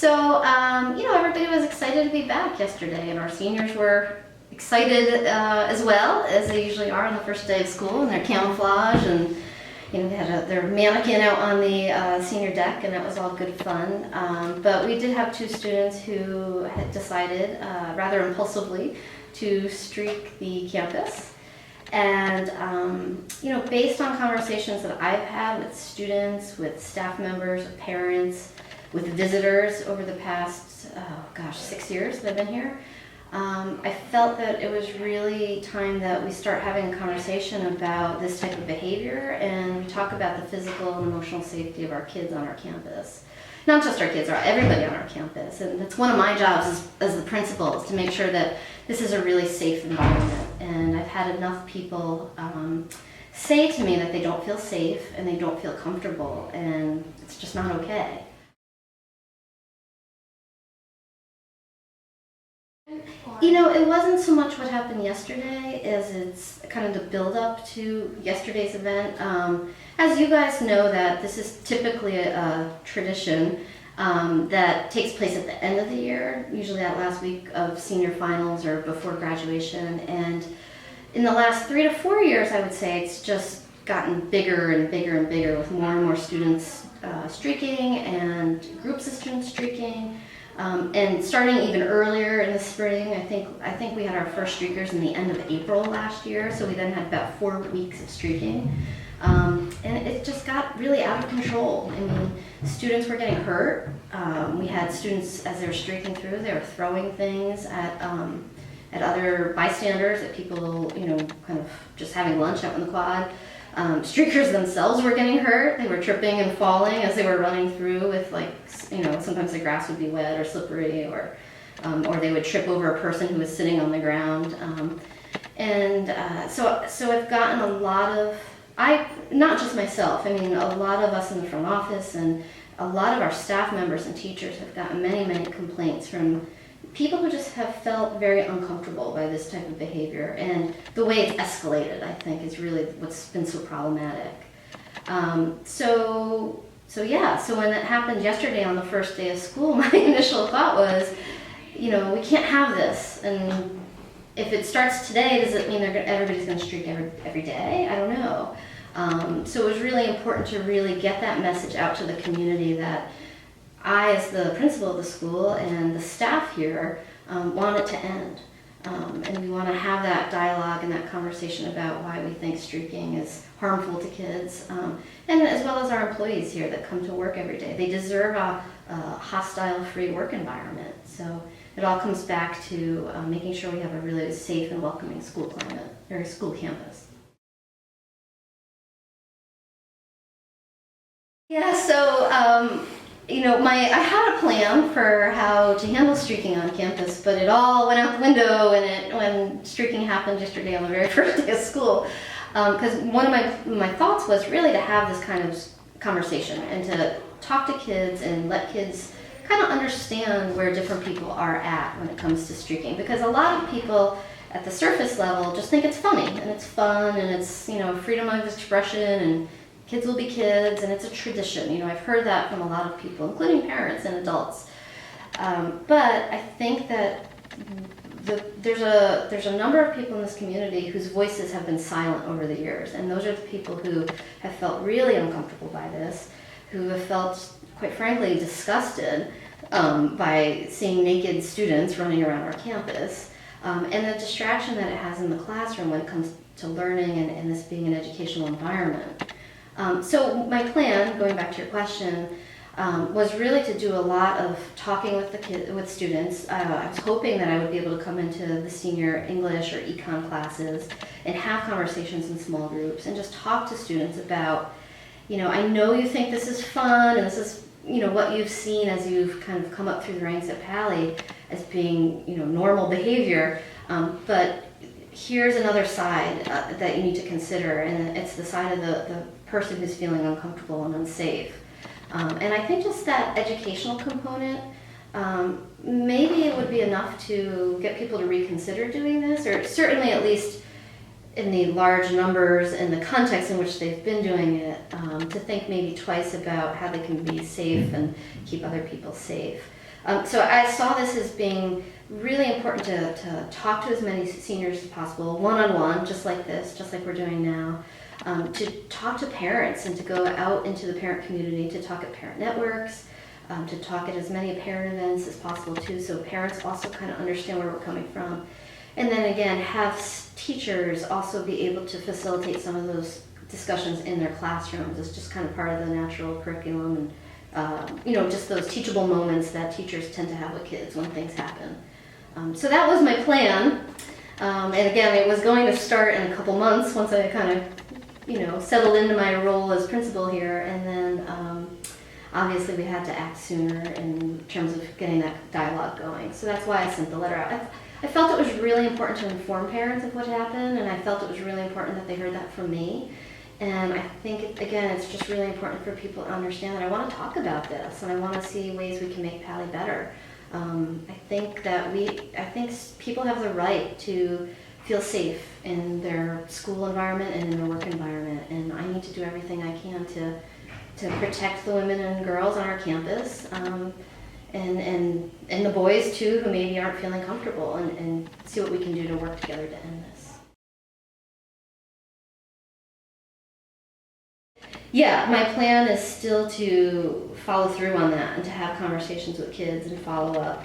Everybody was excited to be back yesterday, and our seniors were excited as well, as they usually are on the first day of school, in their camouflage, and they had their mannequin out on the senior deck, and that was all good fun. But we did have two students who had decided, rather impulsively, to streak the campus. And based on conversations that I've had with students, with staff members, with parents, with visitors over the past 6 years that I've been here, I felt that it was really time that we start having a conversation about this type of behavior, and we talk about the physical and emotional safety of our kids on our campus. Not just our kids, everybody on our campus. And that's one of my jobs as the principal, is to make sure that this is a really safe environment. And I've had enough people say to me that they don't feel safe and they don't feel comfortable, and it's just not okay. It wasn't so much what happened yesterday as it's kind of the build-up to yesterday's event. As you guys know, that this is typically a tradition that takes place at the end of the year, usually that last week of senior finals or before graduation. And in the last 3 to 4 years, I would say it's just gotten bigger and bigger and bigger, with more and more students streaking and groups of students streaking. And starting even earlier in the spring, I think we had our first streakers in the end of April last year, so we then had about 4 weeks of streaking. And it just got really out of control. I mean, students were getting hurt. We had students, as they were streaking through, they were throwing things at other bystanders, at people, kind of just having lunch out in the quad. Streakers themselves were getting hurt. They were tripping and falling as they were running through with, sometimes the grass would be wet or slippery, or they would trip over a person who was sitting on the ground. So I've gotten a lot of, not just myself, a lot of us in the front office and a lot of our staff members and teachers have gotten many, many complaints from people who just have felt very uncomfortable by this type of behavior, and the way it's escalated, I think, is really what's been so problematic. So when that happened yesterday on the first day of school, my initial thought was, we can't have this. And if it starts today, does it mean everybody's going to streak every day? I don't know. So it was really important to really get that message out to the community that I, as the principal of the school, and the staff here, want it to end. And we want to have that dialogue and that conversation about why we think streaking is harmful to kids, and as well as our employees here that come to work every day. They deserve a hostile-free work environment. So it all comes back to making sure we have a really safe and welcoming school climate, or school campus. Yeah, so I had a plan for how to handle streaking on campus, but it all went out the window when streaking happened yesterday on the very first day of school. Because one of my thoughts was really to have this kind of conversation and to talk to kids and let kids kind of understand where different people are at when it comes to streaking. Because a lot of people at the surface level just think it's funny and it's fun and it's freedom of expression and kids will be kids, and it's a tradition. I've heard that from a lot of people, including parents and adults. But I think that there's a number of people in this community whose voices have been silent over the years, and those are the people who have felt really uncomfortable by this, who have felt, quite frankly, disgusted by seeing naked students running around our campus, and the distraction that it has in the classroom when it comes to learning and this being an educational environment. So my plan, going back to your question, was really to do a lot of talking with students. I was hoping that I would be able to come into the senior English or econ classes and have conversations in small groups and just talk to students about, I know you think this is fun and this is, what you've seen as you've kind of come up through the ranks at Pally as being, normal behavior, but here's another side that you need to consider, and it's the side of the person who's feeling uncomfortable and unsafe. And I think just that educational component, maybe it would be enough to get people to reconsider doing this, or certainly at least in the large numbers and the context in which they've been doing it, to think maybe twice about how they can be safe and keep other people safe. So I saw this as being really important to talk to as many seniors as possible, one-on-one, just like this, just like we're doing now, to talk to parents and to go out into the parent community, to talk at parent networks, to talk at as many parent events as possible too, so parents also kind of understand where we're coming from. And then again, have teachers also be able to facilitate some of those discussions in their classrooms. It's just kind of part of the natural curriculum, and just those teachable moments that teachers tend to have with kids when things happen. So that was my plan. And again, it was going to start in a couple months once I kind of, settled into my role as principal here. And then obviously we had to act sooner in terms of getting that dialogue going. So that's why I sent the letter out. I felt it was really important to inform parents of what happened, and I felt it was really important that they heard that from me. And I think, again, it's just really important for people to understand that I want to talk about this, and I want to see ways we can make Pally better. I think people have the right to feel safe in their school environment and in their work environment, and I need to do everything I can to protect the women and girls on our campus, and the boys too, who maybe aren't feeling comfortable, and see what we can do to work together to end this. Yeah, my plan is still to follow through on that and to have conversations with kids and follow up.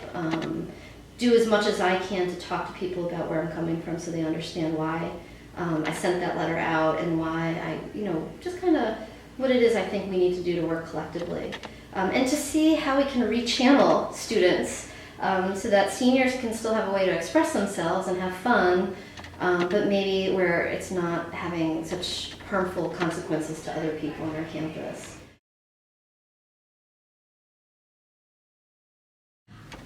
Do as much as I can to talk to people about where I'm coming from so they understand why I sent that letter out, and why just kind of what it is I think we need to do to work collectively. And to see how we can rechannel students so that seniors can still have a way to express themselves and have fun, but maybe where it's not having such harmful consequences to other people on our campus.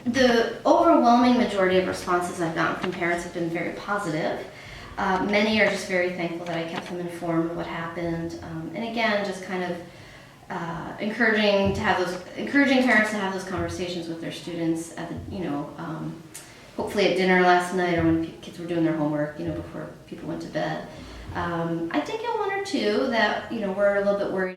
The overwhelming majority of responses I've gotten from parents have been very positive. Many are just very thankful that I kept them informed of what happened, and again, just kind of encouraging parents to have those conversations with their students at hopefully at dinner last night, or when kids were doing their homework, before people went to bed. I did get one or two that were a little bit worried.